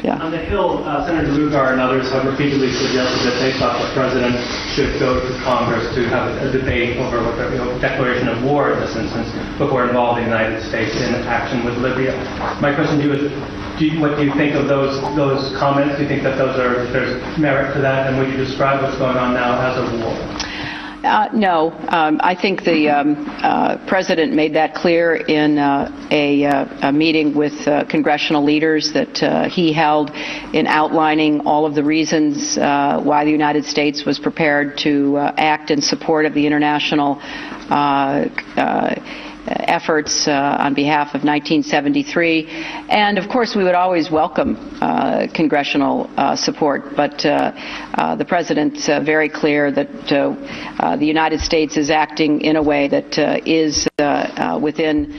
Yeah. On the Hill, Senator Lugar and others have repeatedly suggested that they thought the president should go to Congress to have a debate over what the declaration of war in this instance before involving the United States in action with Libya. My question to you is, what do you think of those comments? Do you think that there's merit to that? And would you describe what's going on now as a war? No. I think the president made that clear in a meeting with congressional leaders that he held in outlining all of the reasons why the United States was prepared to act in support of the international efforts on behalf of 1973. And of course, we would always welcome congressional support, but the president's very clear that the United States is acting in a way that is within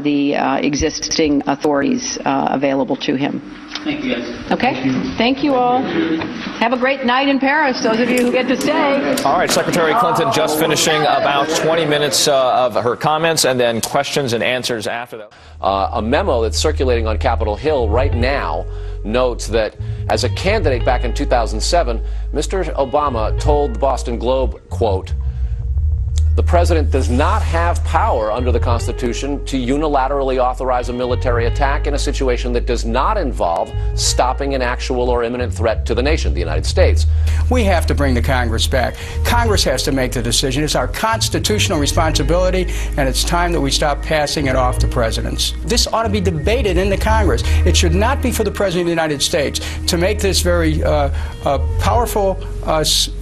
the existing authorities available to him. Thank you, guys. Okay. Thank you all. Have a great night in Paris, those of you who get to stay. All right, Secretary Clinton just finishing about 20 minutes of her comments and then questions and answers after that. A memo that's circulating on Capitol Hill right now notes that as a candidate back in 2007, Mr. Obama told the Boston Globe, quote, "The president does not have power under the Constitution to unilaterally authorize a military attack in a situation that does not involve stopping an actual or imminent threat to the nation, the United States." We have to bring the Congress back. Congress has to make the decision. It's our constitutional responsibility, and it's time that we stop passing it off to presidents. This ought to be debated in the Congress. It should not be for the President of the United States to make this very powerful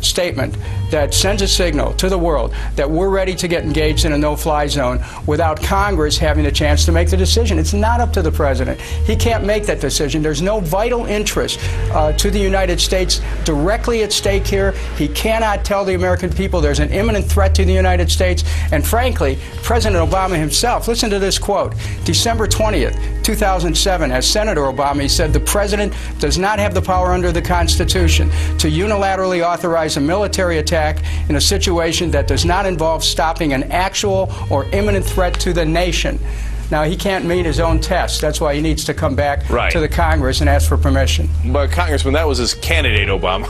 statement that sends a signal to the world that we're ready to get engaged in a no-fly zone without Congress having the chance to make the decision. It's not up to the president. He can't make that decision. There's no vital interest to the United States directly at stake here. He cannot tell the American people there's an imminent threat to the United States. And frankly, President Obama himself, listen to this quote, December 20th, 2007, as Senator Obama, he said, "The president does not have the power under the Constitution to unilaterally authorize a military attack in a situation that does not involve stopping an actual or imminent threat to the nation." Now, he can't meet his own test. That's why he needs to come back to the Congress and ask for permission. But, Congressman, that was his candidate, Obama.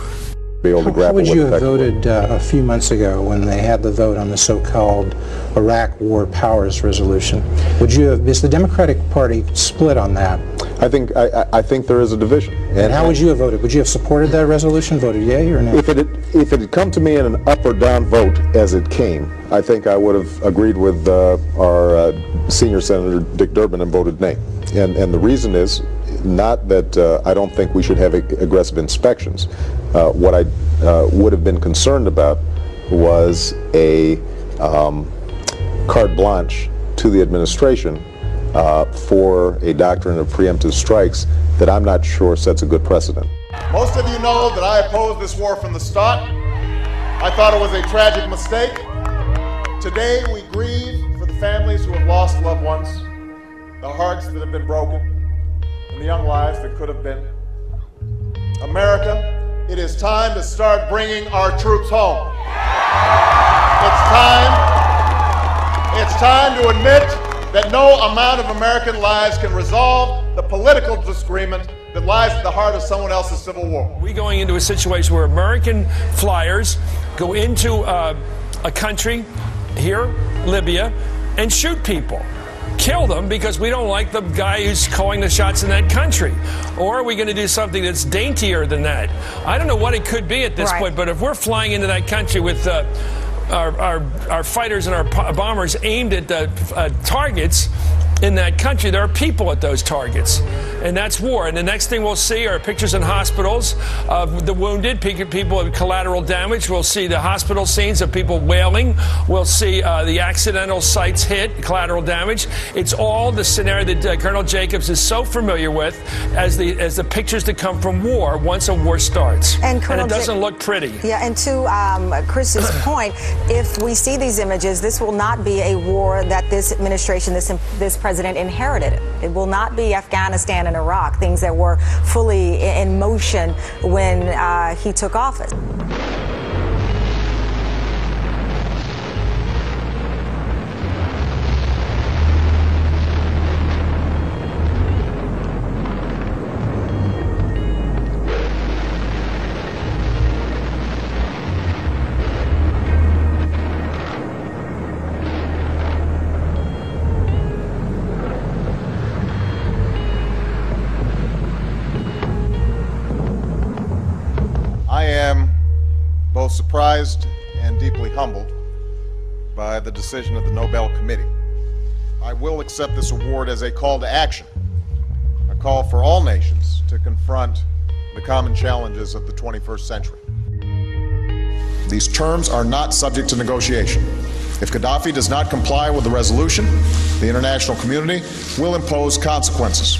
How would you have voted a few months ago when they had the vote on the so-called Iraq War Powers Resolution? Would you have, is the Democratic Party split on that? I think there is a division. And how would you have voted? Would you have supported that resolution, voted yea or no? If it had come to me in an up or down vote as it came, I think I would have agreed with our senior Senator Dick Durbin and voted nay. And the reason is not that I don't think we should have aggressive inspections. What I would have been concerned about was a carte blanche to the administration for a doctrine of preemptive strikes that I'm not sure sets a good precedent. Most of you know that I opposed this war from the start. I thought it was a tragic mistake. Today we grieve for the families who have lost loved ones, the hearts that have been broken, and the young lives that could have been. America, it is time to start bringing our troops home. It's time to admit that no amount of American lives can resolve the political disagreement that lies at the heart of someone else's civil war. We're going into a situation where American flyers go into a country, here, Libya, and shoot people. Kill them because we don't like the guy who's calling the shots in that country? Or are we going to do something that's daintier than that? I don't know what it could be at this point, but if we're flying into that country with our fighters and our bombers aimed at the targets in that country, there are people at those targets, and that's war. And the next thing we'll see are pictures in hospitals of the wounded, people with collateral damage. We'll see the hospital scenes of people wailing. We'll see the accidental sites hit, collateral damage. It's all the scenario that Colonel Jacobs is so familiar with as the pictures that come from war once a war starts. And it doesn't look pretty. Yeah, and to Chris's point, if we see these images, this will not be a war that this administration, this president inherited. It will not be Afghanistan and Iraq, things that were fully in motion when he took office. both surprised and deeply humbled by the decision of the Nobel Committee. I will accept this award as a call to action, a call for all nations to confront the common challenges of the 21st century. These terms are not subject to negotiation. If Gaddafi does not comply with the resolution, the international community will impose consequences,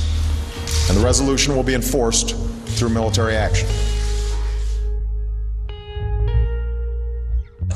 and the resolution will be enforced through military action.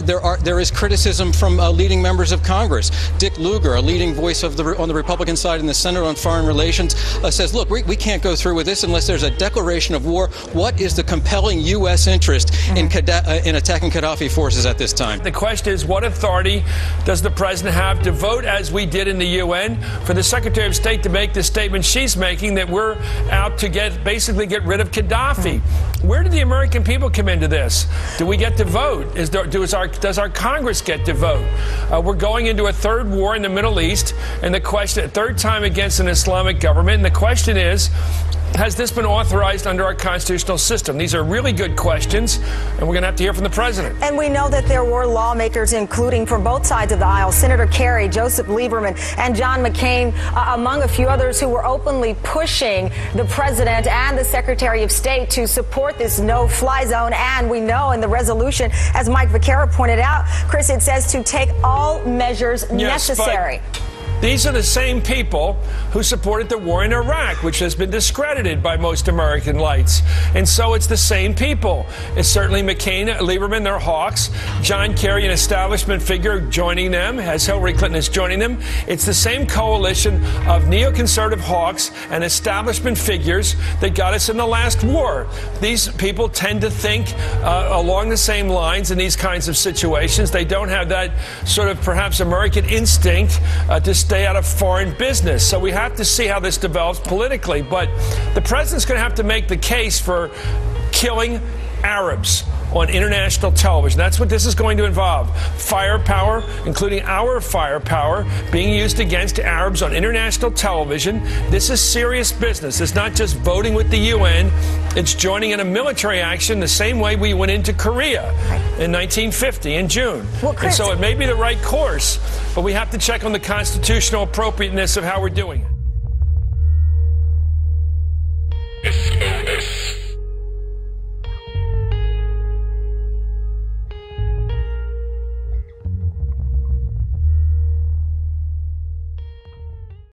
There is criticism from leading members of Congress. Dick Lugar, a leading voice on the Republican side in the Senate on Foreign Relations, says, look, we can't go through with this unless there's a declaration of war. What is the compelling U.S. interest in attacking Gaddafi forces at this time? The question is, what authority does the president have to vote, as we did in the UN, for the Secretary of State to make the statement she's making that we're out to basically get rid of Gaddafi? Where do the American people come into this? Do we get to vote? Does our Congress get to vote? We're going into a third war in the Middle East, and the question, third time against an Islamic government, and the question is, has this been authorized under our constitutional system? These are really good questions, and we're going to have to hear from the president. And we know that there were lawmakers, including from both sides of the aisle, Senator Kerry, Joseph Lieberman, and John McCain, among a few others, who were openly pushing the president and the Secretary of State to support this no-fly zone. And we know in the resolution, as Mike Vaccaro pointed out, Chris, it says to take all measures necessary. These are the same people who supported the war in Iraq, which has been discredited by most American lights. And so it's the same people. It's certainly McCain, Lieberman, they're hawks. John Kerry, an establishment figure, joining them, as Hillary Clinton is joining them. It's the same coalition of neoconservative hawks and establishment figures that got us in the last war. These people tend to think along the same lines in these kinds of situations. They don't have that sort of perhaps American instinct to stay out of foreign business. So we have to see how this develops politically. But the president's going to have to make the case for killing Arabs on international television. That's what this is going to involve. Firepower, including our firepower, being used against Arabs on international television. This is serious business. It's not just voting with the UN. It's joining in a military action the same way we went into Korea in 1950 in June. And so it may be the right course, but we have to check on the constitutional appropriateness of how we're doing it.